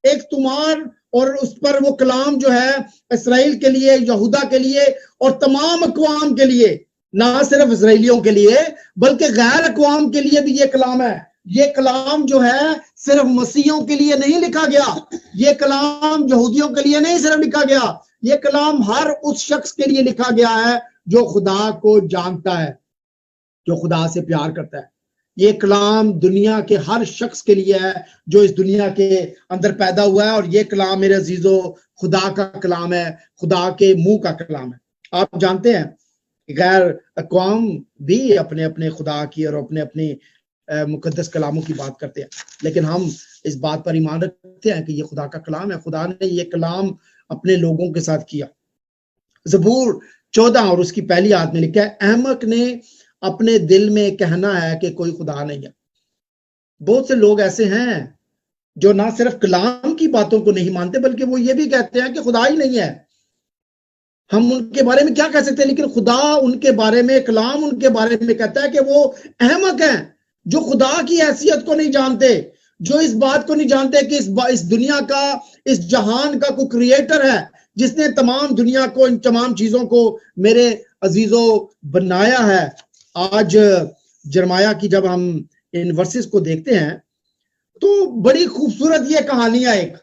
एक तुमार और उस पर वो कलाम जो है इसराइल के लिए, यहूदा के लिए और तमाम अक़वाम के लिए, ना सिर्फ इसराइलियों के लिए बल्कि गैर अक़वाम के लिए भी ये कलाम है। ये कलाम जो है सिर्फ मसीहियों के लिए नहीं लिखा गया, ये कलाम यहूदियों के लिए नहीं सिर्फ लिखा गया, ये कलाम हर उस शख्स के लिए लिखा गया है जो खुदा को जानता है, जो खुदा से प्यार करता है। ये कलाम दुनिया के हर शख्स के लिए है जो इस दुनिया के अंदर पैदा हुआ है, और ये कलाम मेरे अजीजों खुदा का कलाम है, खुदा के मुंह का कलाम है। आप जानते हैं गैर अक़वाम भी अपने अपने खुदा की और अपने अपने मुकद्दस कलामों की बात करते हैं, लेकिन हम इस बात पर ईमान रखते हैं कि ये खुदा का कलाम है। खुदा ने ये कलाम अपने लोगों के साथ किया। ज़बूर 14 और उसकी पहली आयत में लिखा है, अहमक ने अपने दिल में कहना है कि कोई खुदा नहीं है। बहुत से लोग ऐसे हैं जो ना सिर्फ कलाम की बातों को नहीं मानते, बल्कि वो ये भी कहते हैं कि खुदा ही नहीं है। हम उनके बारे में क्या कह सकते हैं, लेकिन खुदा उनके बारे में, कलाम उनके बारे में कहता है कि वो अहमक हैं, जो खुदा की हैसियत को नहीं जानते, जो इस बात को नहीं जानते कि इस दुनिया का, इस जहान का कोई क्रिएटर है जिसने तमाम दुनिया को, इन तमाम चीजों को मेरे अजीजों बनाया है। आज जरमाया की जब हम इन वर्सेस को देखते हैं तो बड़ी खूबसूरत ये कहानियां एक,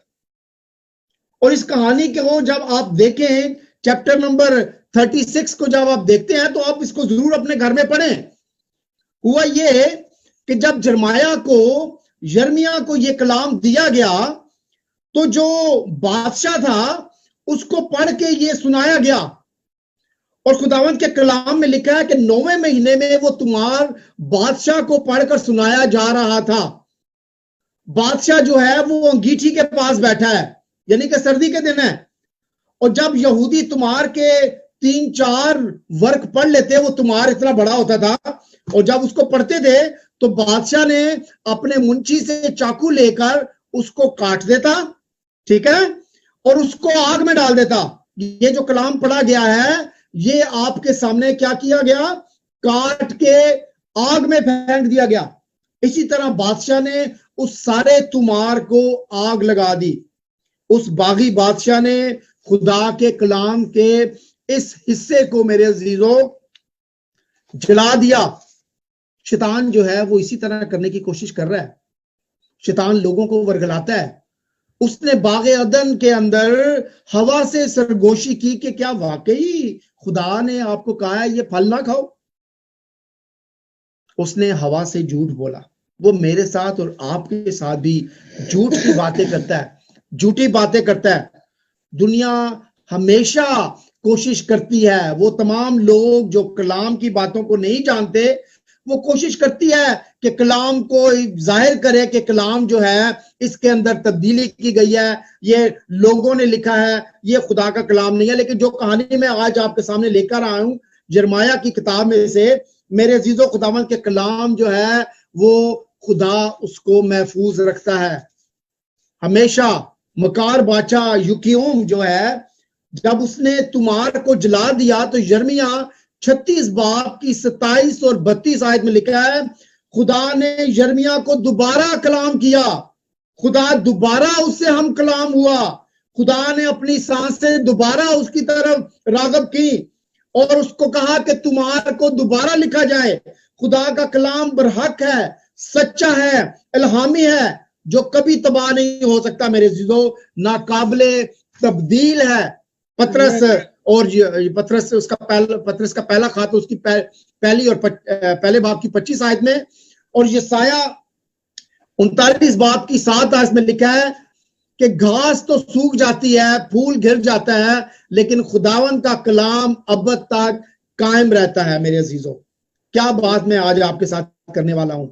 और इस कहानी को जब आप देखें, चैप्टर नंबर 36 को जब आप देखते हैं तो आप इसको जरूर अपने घर में पढ़ें। हुआ ये कि जब यिर्मयाह को ये कलाम दिया गया तो जो बादशाह था उसको पढ़ के ये सुनाया गया, और खुदावंद के कलाम में लिखा है कि 9वें महीने में वो तुम्हार बादशाह को पढ़कर सुनाया जा रहा था। बादशाह जो है वो अंगीठी के पास बैठा है, यानी कि सर्दी के दिन है, और जब यहूदी तुम्हार के 3-4 वर्क पढ़ लेते, वो तुम्हार इतना बड़ा होता था, और जब उसको पढ़ते थे तो बादशाह ने अपने मुंशी से चाकू लेकर उसको काट देता, ठीक है, और उसको आग में डाल देता। ये जो कलाम पढ़ा गया है ये आपके सामने क्या किया गया, काट के आग में फेंक दिया गया। इसी तरह बादशाह ने उस सारे तुमार को आग लगा दी। उस बागी बादशाह ने खुदा के कलाम के इस हिस्से को मेरे अजीजों जला दिया। शैतान जो है वो इसी तरह करने की कोशिश कर रहा है। शैतान लोगों को वर्गलाता है। उसने बागे अदन के अंदर हवा से सरगोशी की कि क्या वाकई खुदा ने आपको कहा है ये फल ना खाओ। उसने हवा से झूठ बोला। वो मेरे साथ और आपके साथ भी झूठ की बातें करता है, झूठी बातें करता है। दुनिया हमेशा कोशिश करती है, वो तमाम लोग जो कलाम की बातों को नहीं जानते, वो कोशिश करती है कि कलाम को जाहिर करे कि कलाम जो है इसके अंदर तब्दीली की गई है, ये लोगों ने लिखा है, ये खुदा का कलाम नहीं है। लेकिन जो कहानी मैं आज आपके सामने लेकर आया हूं यिर्मयाह की किताब में से, मेरे अजीजों खुदावंद के कलाम जो है वो खुदा उसको महफूज रखता है हमेशा। मकार बादशाह युकियम जो है, जब उसने तुमार को जला दिया तो यिर्मयाह 36 बाब की 27 और 32 आयत में लिखा है, खुदा ने यिर्मयाह को दोबारा कलाम किया। खुदा दोबारा उससे हम कलाम हुआ। खुदा ने अपनी सांस से दोबारा उसकी तरफ राग़ब की और उसको कहा कि तुमार को दोबारा लिखा जाए। खुदा का कलाम बरहक है, सच्चा है, इल्हामी है, जो कभी तबाह नहीं हो सकता मेरे अज़ीज़ों, नाकाबिले तब्दील है। पतरस और पतरस का पहला खात उसकी पहली और पहले बाब की 25 आयत में, और यशायाह 39 बाब की 7 आयत में लिखा है कि घास तो सूख जाती है, फूल गिर जाता है, लेकिन खुदावन का कलाम अब तक कायम रहता है। मेरे अजीजों, क्या बात मैं आज आपके साथ करने वाला हूं।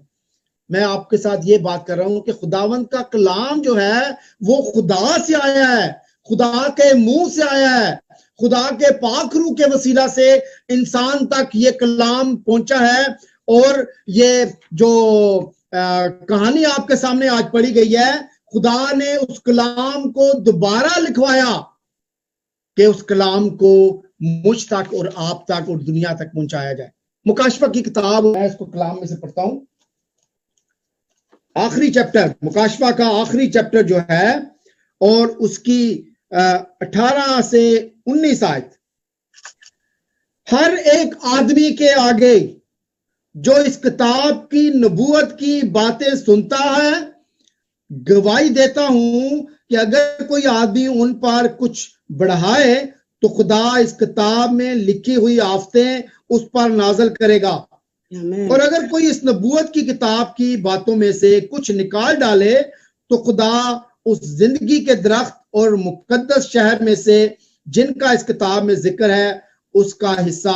मैं आपके साथ ये बात कर रहा हूं कि खुदावन का कलाम जो है वो खुदा से आया है, खुदा के मुंह से आया है, खुदा के पाक रूह के वसीला से इंसान तक ये कलाम पहुंचा है। और ये जो कहानी आपके सामने आज पढ़ी गई है, खुदा ने उस कलाम को दोबारा लिखवाया कि उस कलाम को मुझ तक और आप तक और दुनिया तक पहुंचाया जाए। मुकाशफा की किताब, मैं इसको कलाम में से पढ़ता हूं, आखिरी चैप्टर, मुकाशफा का आखिरी चैप्टर जो है और उसकी 18 से 19 आयत। हर एक आदमी के आगे जो इस किताब की नबूवत की बातें सुनता है, गवाही देता हूं कि अगर कोई आदमी उन पर कुछ बढ़ाए तो खुदा इस किताब में लिखी हुई आफतें उस पर नाजल करेगा। और अगर कोई इस नबूवत की किताब की बातों में से कुछ निकाल डाले तो खुदा उस जिंदगी के दरख्त और मुकद्दस शहर में से जिनका इस किताब में जिक्र है उसका हिस्सा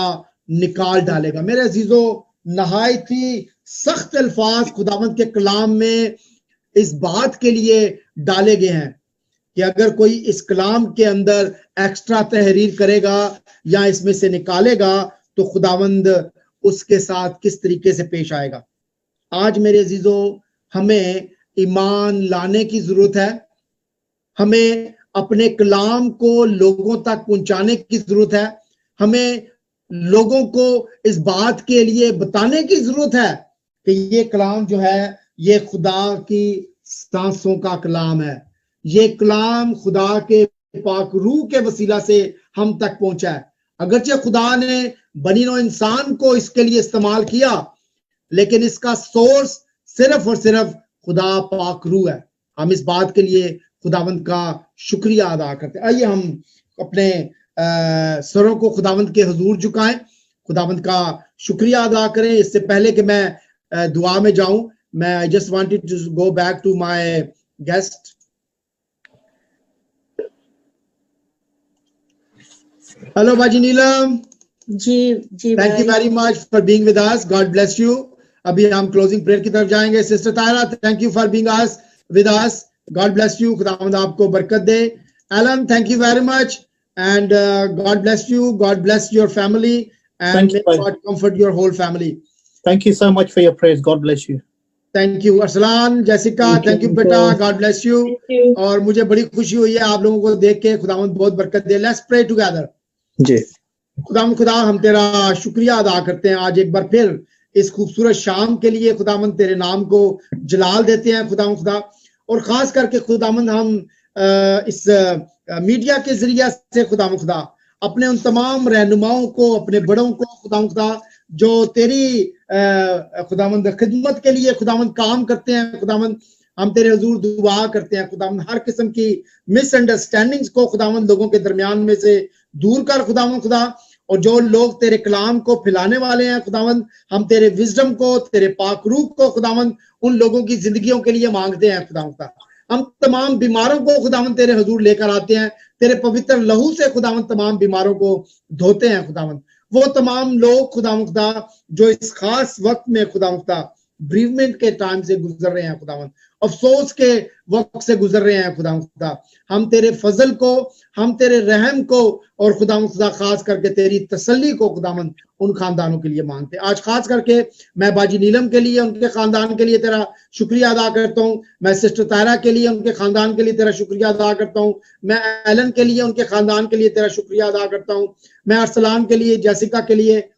निकाल डालेगा। मेरे अजीजों, नहायत ही सख्त अल्फाज खुदावंद के कलाम में इस बात के लिए डाले गए हैं कि अगर कोई इस कलाम के अंदर एक्स्ट्रा तहरीर करेगा या इसमें से निकालेगा तो खुदावंद उसके साथ किस तरीके से पेश आएगा। आज मेरे अजीजों, हमें ईमान लाने की जरूरत है, हमें अपने कलाम को लोगों तक पहुंचाने की जरूरत है, हमें लोगों को इस बात के लिए बताने की जरूरत है कि ये कलाम जो है ये खुदा की सांसों का कलाम है, ये कलाम खुदा के पाक रूह के वसीला से हम तक पहुंचा है। अगरचे खुदा ने बनी नौ इंसान को इसके लिए इस्तेमाल किया, लेकिन इसका सोर्स सिर्फ और सिर्फ खुदा पाक रूह है। हम इस बात के लिए खुदावंद का शुक्रिया अदा करते हैं। आइए हम अपने सरों को खुदावंद के हुजूर झुकाएं, खुदावंद का शुक्रिया अदा करें। इससे पहले कि मैं दुआ में जाऊं, मैं I just wanted to go back to my guest. Hello बाजी Neelam ji thank you very much for being with us, God bless you. अभी हम क्लोजिंग प्रेयर की तरफ जाएंगे। Sister Taira, thank you for being us with us, God bless you, खुदावंद आपको बरकत दे। Alan, thank you very much and God bless you, God bless your family, and may God comfort your whole family. Thank you so much for your prayers. God bless you. Thank you Arsalan, Jessica, thank you बेटा, God bless you. और मुझे बड़ी खुशी हुई है आप लोगों को देख के, खुदावंद बहुत बरकत दे। Let's pray together. जी खुदावंद, खुदा हम तेरा शुक्रिया अदा करते हैं आज एक बार फिर इस खूबसूरत शाम के लिए। खुदावंद तेरे नाम को जलाल देते हैं खुदावंद खुदा, और खास करके खुदावंद हम इस मीडिया के जरिया से खुदावंद खुदा अपने उन तमाम रहनुमाओं को, अपने बड़ों को खुदावंद खुदा जो तेरी खुदावंद खिदमत के लिए खुदावंद काम करते हैं, खुदावंद हम तेरे हुजूर दुआ करते हैं खुदावंद हर किस्म की मिसअंडरस्टैंडिंग्स को खुदावंद लोगों के दरमियान में से दूर कर खुदावंद खुदा। और जो लोग तेरे कलाम को फैलाने वाले हैं खुदावंद, हम तेरे विजडम को, तेरे पाक रूह को खुदावंद उन लोगों की जिंदगियों के लिए मांगते हैं खुदावंद खुदा। हम तमाम बीमारों को खुदावंद तेरे हुजूर लेकर आते हैं, तेरे पवित्र लहू से खुदावंद तमाम बीमारों को धोते हैं खुदावंद। वो तमाम लोग खुदावंद खुदा जो इस खास वक्त में खुदावंद खुदा ब्रीवमेंट के टाइम से गुजर रहे हैं खुदावंद, अफसोस के वक्त से गुजर रहे हैं खुदावंद खुदा, हम तेरे फजल को, हम तेरे रहम को और खुदावंद खुदा खास करके तेरी तसल्ली को खुदावंद उन खानदानों के लिए मांगते हैं। आज खास करके मैं बाजी नीलम के लिए, उनके खानदान के लिए तेरा शुक्रिया अदा करता हूँ। मैं सिस्टर तायरा के लिए, उनके खानदान के लिए तेरा शुक्रिया अदा करता हूँ। मैं एलन के लिए, उनके खानदान के लिए तेरा शुक्रिया अदा करता हूँ। मैं अरसलान के लिए, जैसिका के लिए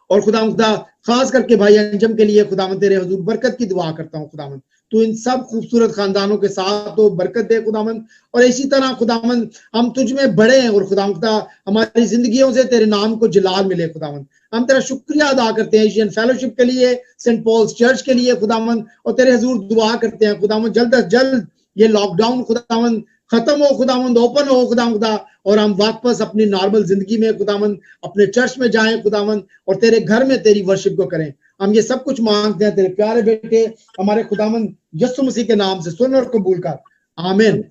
और खुदावंद खुदा खास करके भाई अंजम के लिए खुदावंद तेरे हुजूर बरकत की दुआ करता हूँ खुदावंद। तो इन सब खूबसूरत खानदानों के साथ तो बरकत दे खुदावंद, और इसी तरह खुदावंद हम तुझ में बड़े हैं और खुदावंद खुदा हमारी जिंदगियों से तेरे नाम को जलाल मिले खुदावंद। हम तेरा शुक्रिया अदा करते हैं एशियन फेलोशिप के लिए, सेंट पॉल्स चर्च के लिए खुदावंद, और तेरे हुजूर दुआ करते हैं खुदावंद जल्द अज जल्द ये लॉकडाउन खुदावंद खत्म हो खुदावंद, ओपन हो खुदावंद खुदा, और हम वापस अपनी नॉर्मल जिंदगी में खुदावंद अपने चर्च में जाएं खुदावंद, और तेरे घर में तेरी वर्शिप को करें। हम ये सब कुछ मांगते हैं तेरे प्यारे बेटे हमारे खुदावंद यीशु मसीह के नाम से, सुन और कबूल कर, आमीन।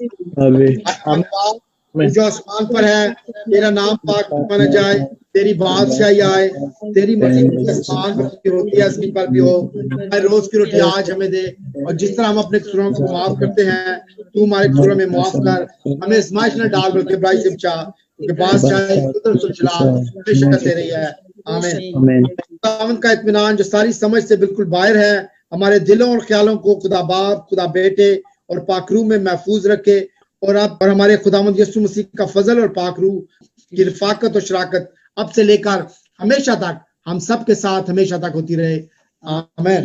जो आसमान पर है तेरा नाम पाक माना जाए, तेरी बादशाही आए, तेरी मर्जी आसमान पर होती है जमीन पर भी हो। रोज की रोटी आज हमें दे, और जिस तरह हम अपने कसूरों को माफ करते हैं तू हमारे कसूरों में माफ कर, हमें आजमाइश न डाल बल्कि बुराई से बचा, क्योंकि बादशाही हमेशा तेरी है, आमीन। खुदावंद का इत्मीनान जो सारी समझ से बिल्कुल बाहर है, हमारे दिलों और ख्यालों को खुदा बाप, खुदा बेटे और पाक रूह में महफूज रखे, और अब और हमारे खुदावंद यीशु मसीह का फजल और पाक रूह की रफाकत और शराकत अब से लेकर हमेशा तक हम सब के साथ हमेशा तक होती रहे, आमीन।